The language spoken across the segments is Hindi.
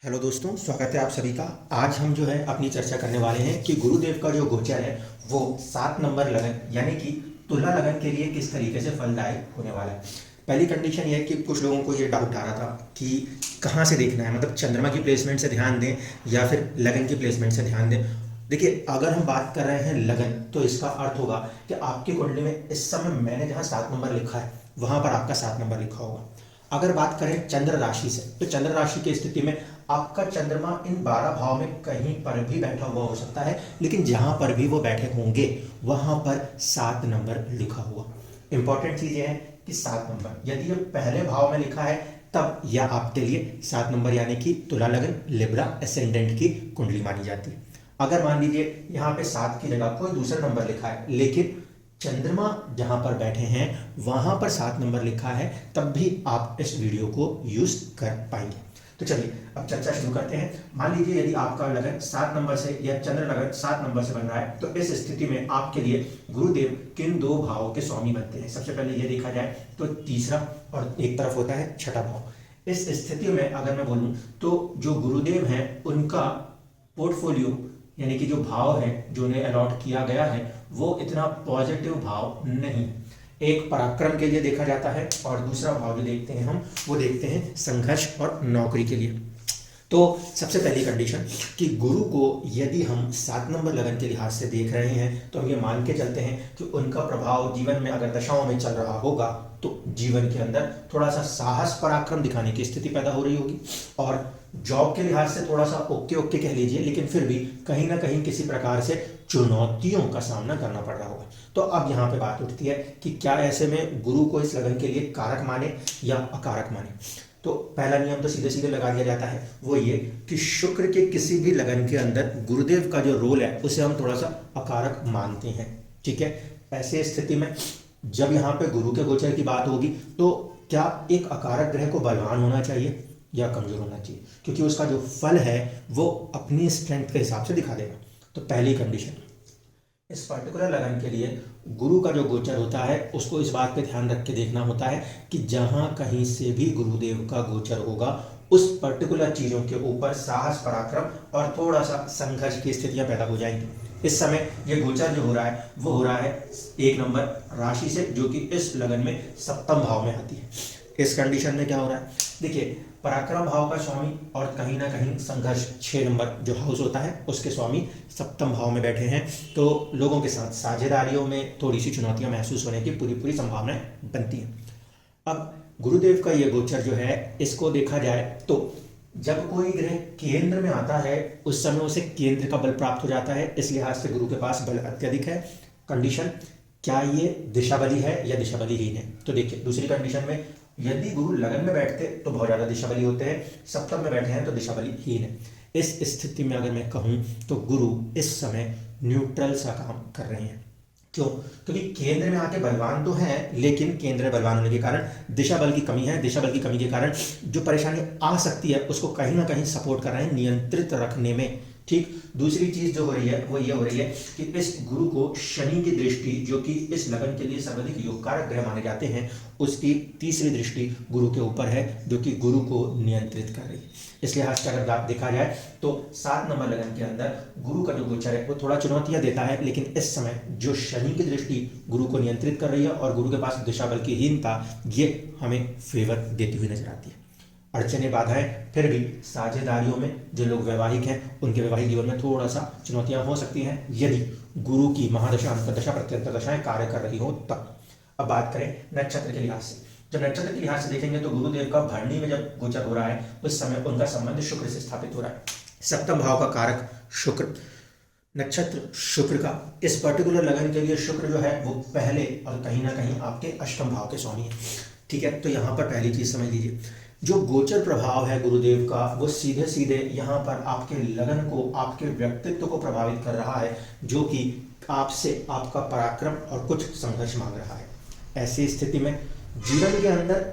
हेलो दोस्तों, स्वागत है आप सभी का। आज हम जो है अपनी चर्चा करने वाले हैं कि गुरुदेव का जो गोचर है वो 7 नंबर लगन यानी कि तुला लगन के लिए किस तरीके से फलदायक होने वाला है। पहली कंडीशन ये है कि कुछ लोगों को ये डाउट आ रहा था कि कहाँ से देखना है, मतलब चंद्रमा की प्लेसमेंट से ध्यान दें या फिर लगन की प्लेसमेंट से ध्यान दें। देखिए, अगर हम बात कर रहे हैं लगन तो इसका अर्थ होगा कि आपकी कुंडली में इस समय मैंने जहाँ 7 नंबर लिखा है वहाँ पर आपका 7 नंबर लिखा होगा। अगर बात करें चंद्र राशि से तो चंद्र राशि की स्थिति में आपका चंद्रमा इन 12 भाव में कहीं पर भी बैठा हुआ हो सकता है, लेकिन जहां पर भी वो बैठे होंगे वहां पर 7 नंबर लिखा हुआ। इंपॉर्टेंट चीज ये है कि 7 नंबर यदि ये पहले भाव में लिखा है तब यह आपके लिए 7 नंबर यानी कि तुला लगन लिब्रा एसेंडेंट की कुंडली मानी जाती है। अगर मान लीजिए यहाँ पे 7 की जगह कोई दूसरा नंबर लिखा है लेकिन चंद्रमा जहां पर बैठे हैं वहां पर 7 नंबर लिखा है, तब भी आप इस वीडियो को यूज कर पाएंगे। तो चलिए अब चर्चा शुरू करते हैं। मान लीजिए यदि आपका लगन 7 नंबर से या चंद्र लगन 7 नंबर से बन रहा है तो इस स्थिति में आपके लिए गुरुदेव किन 2 भावों के स्वामी बनते हैं। सबसे पहले ये देखा जाए तो तीसरा और एक तरफ होता है छठा भाव। इस स्थिति में अगर मैं बोलूं तो जो गुरुदेव हैं उनका पोर्टफोलियो यानी कि जो भाव है जो उन्हें अलॉट किया गया है वो इतना पॉजिटिव भाव नहीं। एक पराक्रम के लिए देखा जाता है और दूसरा भाव जो देखते हैं हम वो देखते हैं संघर्ष और नौकरी के लिए। तो सबसे पहली कंडीशन कि गुरु को यदि हम 7 नंबर लगन के लिहाज से देख रहे हैं तो हम ये मान के चलते हैं कि उनका प्रभाव जीवन में अगर दशाओं में चल रहा होगा तो जीवन के अंदर थोड़ा सा साहस पराक्रम दिखाने की स्थिति पैदा हो रही होगी, और जॉब के लिहाज से थोड़ा सा ओके ओके कह लीजिए, लेकिन फिर भी कहीं ना कहीं किसी प्रकार से चुनौतियों का सामना करना पड़ रहा होगा। तो अब यहाँ पे बात उठती है कि क्या ऐसे में गुरु को इस लगन के लिए कारक माने या अकारक माने। तो पहला नियम तो सीधे सीधे लगा दिया जाता है, वो ये कि शुक्र के किसी भी लगन के अंदर गुरुदेव का जो रोल है उसे हम थोड़ा सा अकारक मानते हैं। ठीक है, ऐसे स्थिति में जब यहाँ पे गुरु के गोचर की बात होगी तो क्या एक अकारक ग्रह को बलवान होना चाहिए या कमजोर होना चाहिए, क्योंकि उसका जो फल है वो अपनी स्ट्रेंथ के हिसाब से दिखा देगा। तो पहली कंडीशन, इस पर्टिकुलर लगन के लिए गुरु का जो गोचर होता है उसको इस बात पे ध्यान रख के देखना होता है कि जहां कहीं से भी गुरुदेव का गोचर होगा उस पर्टिकुलर चीजों के ऊपर साहस पराक्रम और थोड़ा सा संघर्ष की स्थितियां पैदा हो जाएंगी। इस समय ये गोचर जो हो रहा है वो हो रहा है 1 नंबर राशि से, जो कि इस लगन में सप्तम भाव में आती है। इस कंडीशन में क्या हो रहा है, देखिए पराक्रम भाव का स्वामी और कहीं ना कहीं संघर्ष 6 नंबर जो हाउस होता है उसके स्वामी सप्तम भाव में बैठे हैं, तो लोगों के साथ साझेदारियों में थोड़ी सी चुनौतियां महसूस होने की पूरी संभावनाएं बनती हैं। अब गुरुदेव का ये गोचर जो है इसको देखा जाए तो जब कोई ग्रह केंद्र में आता है उस समय उसे केंद्र का बल प्राप्त हो जाता है, इस लिहाज से गुरु के पास बल अत्यधिक है। कंडीशन, क्या ये दिशा बली है या दिशा बलीहीन है। तो देखिए दूसरी कंडीशन में यदि गुरु लगन में बैठते तो बहुत ज्यादा दिशा बली होते हैं, सप्तम में बैठे हैं तो दिशा बलीहीन है। इस स्थिति में अगर मैं कहूं तो गुरु इस समय न्यूट्रल सा काम कर रहे हैं। क्यों? क्योंकि केंद्र में आके बलवान तो हैं लेकिन केंद्र में बलवान होने के कारण दिशा बल की कमी है। दिशा बल की कमी के कारण जो परेशानी आ सकती है उसको कहीं ना कहीं सपोर्ट कर रहे हैं, नियंत्रित रखने में। ठीक, दूसरी चीज जो हो रही है वो ये हो रही है कि इस गुरु को शनि की दृष्टि, जो कि इस लगन के लिए सर्वाधिक योगकारक ग्रह माने जाते हैं, उसकी तीसरी दृष्टि गुरु के ऊपर है जो कि गुरु को नियंत्रित कर रही है। इस लिहाज से अगर बात देखा जाए तो 7 नंबर लगन के अंदर गुरु का जो गोचर है वो थोड़ा चुनौतियां देता है, लेकिन इस समय जो शनि की दृष्टि गुरु को नियंत्रित कर रही है और गुरु के पास दिशा बल की हीनता, ये हमें फेवर देती हुई नजर आती है। अड़चने बाधाएं फिर भी साझेदारियों में जो लोग वैवाहिक हैं उनके वैवाहिक जीवन में थोड़ा सा चुनौतियां हो सकती हैं यदि गुरु की महादशा अंतर्दशा प्रत्यंतर दशाएं कार्य कर रही हो तब। अब बात करें नक्षत्र के लिहाज से, जब नक्षत्र के लिहाज से देखेंगे तो गुरुदेव का भरणी में जब गोचर हो रहा है उस समय उनका संबंध शुक्र से स्थापित हो रहा है। सप्तम भाव का कारक शुक्र, नक्षत्र शुक्र का, इस पर्टिकुलर लगन के लिए शुक्र जो है वो पहले और कहीं ना कहीं आपके अष्टम भाव के स्वामी है। ठीक है, तो यहाँ पर पहली चीज समझ लीजिए, जो गोचर प्रभाव है गुरुदेव का वो सीधे सीधे यहाँ पर आपके लगन को, आपके व्यक्तित्व को प्रभावित कर रहा है, जो कि आपसे आपका पराक्रम और कुछ संघर्ष मांग रहा है। ऐसी स्थिति में जीवन के अंदर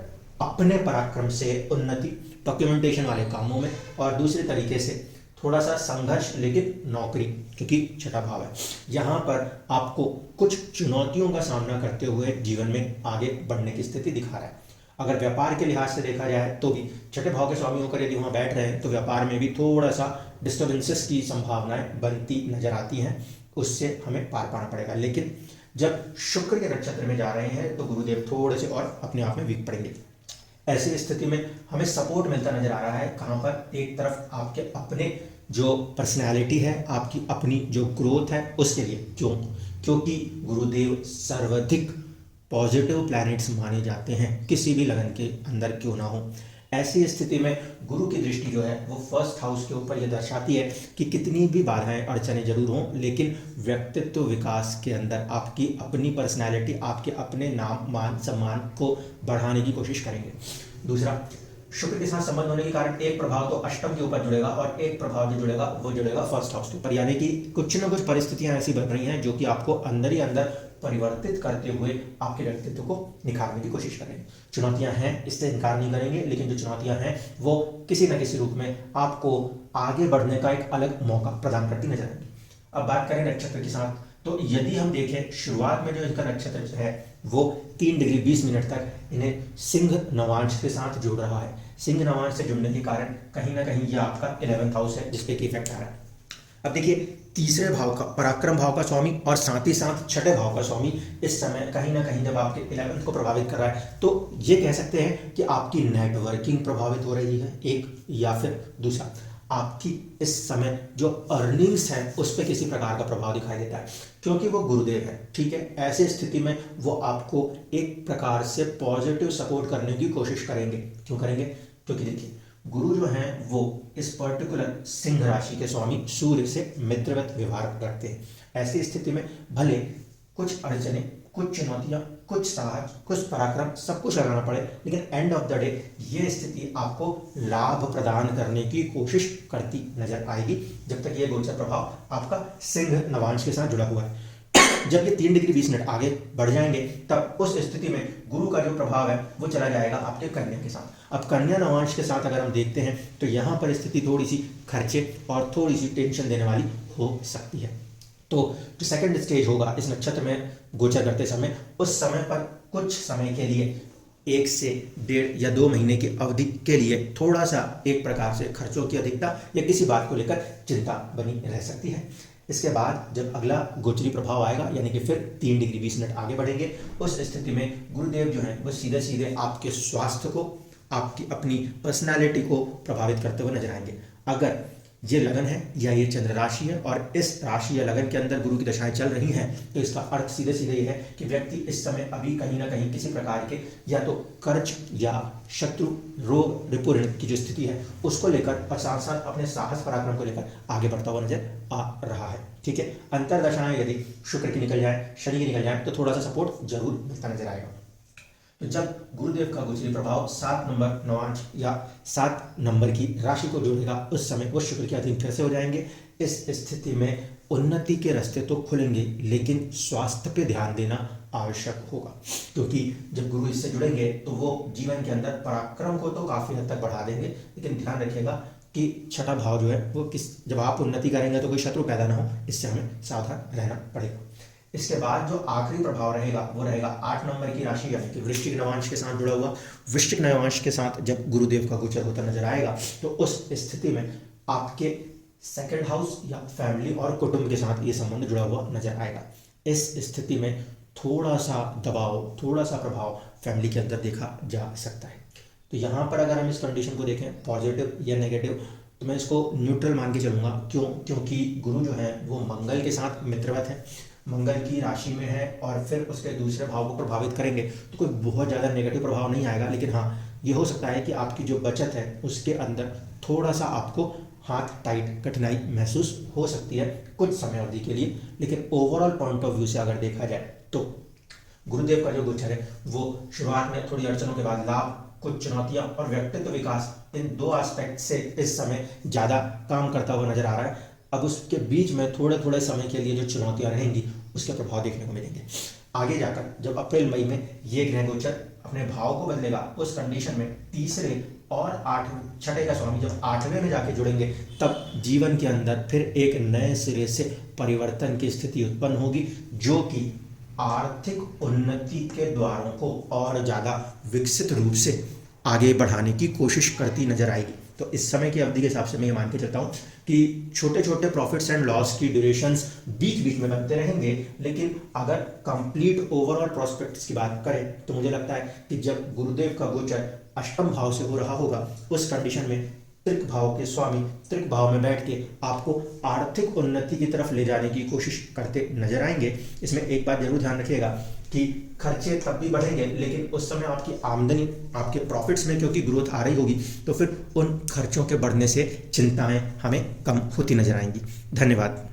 अपने पराक्रम से उन्नति, डॉक्यूमेंटेशन वाले कामों में, और दूसरे तरीके से थोड़ा सा संघर्ष लेकिन नौकरी, क्योंकि छठा भाव है, यहाँ पर आपको कुछ चुनौतियों का सामना करते हुए जीवन में आगे बढ़ने की स्थिति दिखा रहा है। अगर व्यापार के लिहाज से देखा जाए तो भी छठे भाव के स्वामी होकर यदि वहाँ बैठ रहे हैं तो व्यापार में भी थोड़ा सा डिस्टर्बेंसेस की संभावनाएं बनती नजर आती हैं, उससे हमें पार पाना पड़ेगा। लेकिन जब शुक्र के नक्षत्र में जा रहे हैं तो गुरुदेव थोड़े से और अपने आप में वीक पड़ेंगे। ऐसी स्थिति में हमें सपोर्ट मिलता नजर आ रहा है। कहाँ पर? एक तरफ आपके अपने जो पर्सनैलिटी है, आपकी अपनी जो ग्रोथ है उसके लिए। क्यों? क्योंकि गुरुदेव सर्वाधिक पॉजिटिव प्लैनेट्स माने जाते हैं, किसी भी लगन के अंदर क्यों ना हो। ऐसी स्थिति में गुरु की दृष्टि जो है वो फर्स्ट हाउस के ऊपर ये दर्शाती है कि कितनी भी बाधाएं अड़चने जरूर हों, लेकिन व्यक्तित्व विकास के अंदर आपकी अपनी पर्सनैलिटी, आपके अपने नाम मान सम्मान को बढ़ाने की कोशिश करेंगे। दूसरा, शुक्र के साथ संबंध होने के कारण एक प्रभाव तो अष्टम के ऊपर जुड़ेगा और एक प्रभाव जो जुड़ेगा वो जुड़ेगा फर्स्ट हाउस के ऊपर। यानी कि कुछ न कुछ परिस्थितियां ऐसी बन रही हैं जो कि आपको अंदर ही अंदर परिवर्तित करते हुए आपके व्यक्तित्व को निखारने की कोशिश करेंगे। चुनौतियां हैं, इससे इनकार नहीं करेंगे, लेकिन जो चुनौतियां हैं वो किसी न किसी रूप में आपको आगे बढ़ने का एक अलग मौका प्रदान करती नजर आएगी। अब बात करें नक्षत्र के साथ, तो यदि हम देखें शुरुआत में जो इनका नक्षत्र है वो 3 डिग्री 20 मिनट तक इन्हें सिंह नवांश के साथ जुड़ रहा है। सिंह नवांश से जुड़ने के कारण कहीं ना कहीं ये आपका 11th हाउस है जिसपे की इफेक्ट आ रहा है। अब देखिए, तीसरे भाव का, पराक्रम भाव का स्वामी और साथ ही साथ छठे भाव का स्वामी इस समय कहीं ना कहीं जब आपके 11th को प्रभावित कर रहा है तो ये कह सकते हैं कि आपकी नेटवर्किंग प्रभावित हो रही है एक, या फिर दूसरा आपकी इस समय जो अर्निंग्स है उस पर किसी प्रकार का प्रभाव दिखाई देता है, क्योंकि वो गुरुदेव है। ठीक है, ऐसे स्थिति में वो आपको एक प्रकार से पॉजिटिव सपोर्ट करने की कोशिश करेंगे। क्यों करेंगे? क्योंकि देखिए, गुरु जो हैं वो इस पर्टिकुलर सिंह राशि के स्वामी सूर्य से मित्रवत व्यवहार करते हैं। ऐसी स्थिति में भले कुछ अड़चने, कुछ चुनौतियां, कुछ साहस, कुछ पराक्रम, सब कुछ लगाना पड़े, लेकिन एंड ऑफ द डे ये स्थिति आपको लाभ प्रदान करने की कोशिश करती नजर आएगी जब तक ये गोचर प्रभाव आपका सिंह नवांश के साथ जुड़ा हुआ है। जब ये 3 डिग्री 20 मिनट आगे बढ़ जाएंगे तब उस स्थिति में गुरु का जो प्रभाव है वो चला जाएगा आपके कन्या के साथ। अब कन्या नवांश के साथ अगर हम देखते हैं तो यहाँ पर स्थिति थोड़ी सी खर्चे और थोड़ी सी टेंशन देने वाली हो सकती है। तो जो सेकंड स्टेज होगा इस नक्षत्र में गोचर करते समय, उस समय पर कुछ समय के लिए 1 से 1.5 या 2 महीने की अवधि के लिए थोड़ा सा एक प्रकार से खर्चों की अधिकता या किसी बात को लेकर चिंता बनी रह सकती है। इसके बाद जब अगला गोचरी प्रभाव आएगा, यानी कि फिर 3 डिग्री 20 मिनट आगे बढ़ेंगे, उस स्थिति में गुरुदेव जो हैं वो सीधे सीधे आपके स्वास्थ्य को, आपकी अपनी पर्सनालिटी को प्रभावित करते हुए नजर आएंगे। अगर ये लगन है या ये चंद्र राशि है और इस राशि या लगन के अंदर गुरु की दशाएं चल रही हैं तो इसका अर्थ सीधे सीधे ये है कि व्यक्ति इस समय अभी कहीं ना कहीं किसी प्रकार के या तो कर्ज या शत्रु, रोग, रिपो ऋण की जो स्थिति है उसको लेकर और साथ साथ अपने साहस पराक्रम को लेकर आगे बढ़ता हुआ नजर आ रहा है। ठीक है, अंतर दशाएं यदि शुक्र की निकल जाए, शनि की निकल जाए तो थोड़ा सा सपोर्ट जरूर मिलता नजर आएगा। तो जब गुरुदेव का गोचरी प्रभाव 7 नंबर नवांश या 7 नंबर की राशि को जोड़ेगा उस समय वो शुक्र के अधीन फिर से हो जाएंगे। इस स्थिति में उन्नति के रास्ते तो खुलेंगे, लेकिन स्वास्थ्य पे ध्यान देना आवश्यक होगा, क्योंकि जब गुरु इससे जुड़ेंगे तो वो जीवन के अंदर पराक्रम को तो काफी हद तक बढ़ा देंगे, लेकिन ध्यान रखिएगा कि छठा भाव जो है वो जब आप उन्नति करेंगे तो कोई शत्रु पैदा ना हो, इससे हमें सावधान रहना पड़ेगा। इसके बाद जो आखिरी प्रभाव रहेगा वो रहेगा 8 नंबर की राशि यानी कि वृश्चिक नवांश के साथ जुड़ा हुआ। वृश्चिक नवांश के साथ जब गुरुदेव का गोचर होता नजर आएगा तो उस स्थिति में आपके सेकंड हाउस या फैमिली और कुटुंब के साथ ये संबंध जुड़ा हुआ नजर आएगा। इस स्थिति में थोड़ा सा दबाव, थोड़ा सा प्रभाव फैमिली के अंदर देखा जा सकता है। तो यहाँ पर अगर हम इस कंडीशन को देखें पॉजिटिव या नेगेटिव, तो मैं इसको न्यूट्रल मान के चलूंगा। क्यों? क्योंकि गुरु जो है वो मंगल के साथ मित्रवत है, मंगल की राशि में है और फिर उसके दूसरे भाव को प्रभावित करेंगे तो कोई बहुत ज़्यादा नेगेटिव प्रभाव नहीं आएगा। लेकिन हाँ, ये हो सकता है कि आपकी जो बचत है उसके अंदर थोड़ा सा आपको हाथ टाइट, कठिनाई महसूस हो सकती है कुछ समय अवधि के लिए। लेकिन ओवरऑल पॉइंट ऑफ व्यू से अगर देखा जाए तो गुरुदेव का जो गोचर है वो शुरुआत में थोड़ी अड़चनों के बाद लाभ, कुछ चुनौतियां और व्यक्तित्व विकास, इन 2 एस्पेक्ट से इस समय ज़्यादा काम करता हुआ नजर आ रहा है। अब उसके बीच में थोड़े थोड़े समय के लिए जो चुनौतियां रहेंगी उसके प्रभाव देखने को मिलेंगे। आगे जाकर जब अप्रैल मई में ये ग्रह गोचर अपने भाव को बदलेगा उस कंडीशन में तीसरे और 6ठे का स्वामी जब 8वें में जाके जुड़ेंगे तब जीवन के अंदर फिर एक नए सिरे से परिवर्तन की स्थिति उत्पन्न होगी, जो कि आर्थिक उन्नति के द्वारों को और ज़्यादा विकसित रूप से आगे बढ़ाने की कोशिश करती नजर आएगी। तो इस समय की अवधि के हिसाब से मैं ये मान के चलता हूँ कि छोटे छोटे प्रॉफिट्स एंड लॉस की ड्यूरेशंस बीच बीच में बनते रहेंगे, लेकिन अगर कंप्लीट ओवरऑल प्रोस्पेक्ट्स की बात करें तो मुझे लगता है कि जब गुरुदेव का गोचर अष्टम भाव से हो रहा होगा, उस कंडीशन में त्रिक भाव के स्वामी त्रिक भाव में बैठ के आपको आर्थिक उन्नति की तरफ ले जाने की कोशिश करते नजर आएंगे। इसमें एक बात जरूर ध्यान रखिएगा कि खर्चे तब भी बढ़ेंगे, लेकिन उस समय आपकी आमदनी, आपके प्रॉफिट्स में क्योंकि ग्रोथ आ रही होगी, तो फिर उन खर्चों के बढ़ने से चिंताएं हमें कम होती नजर आएंगी। धन्यवाद।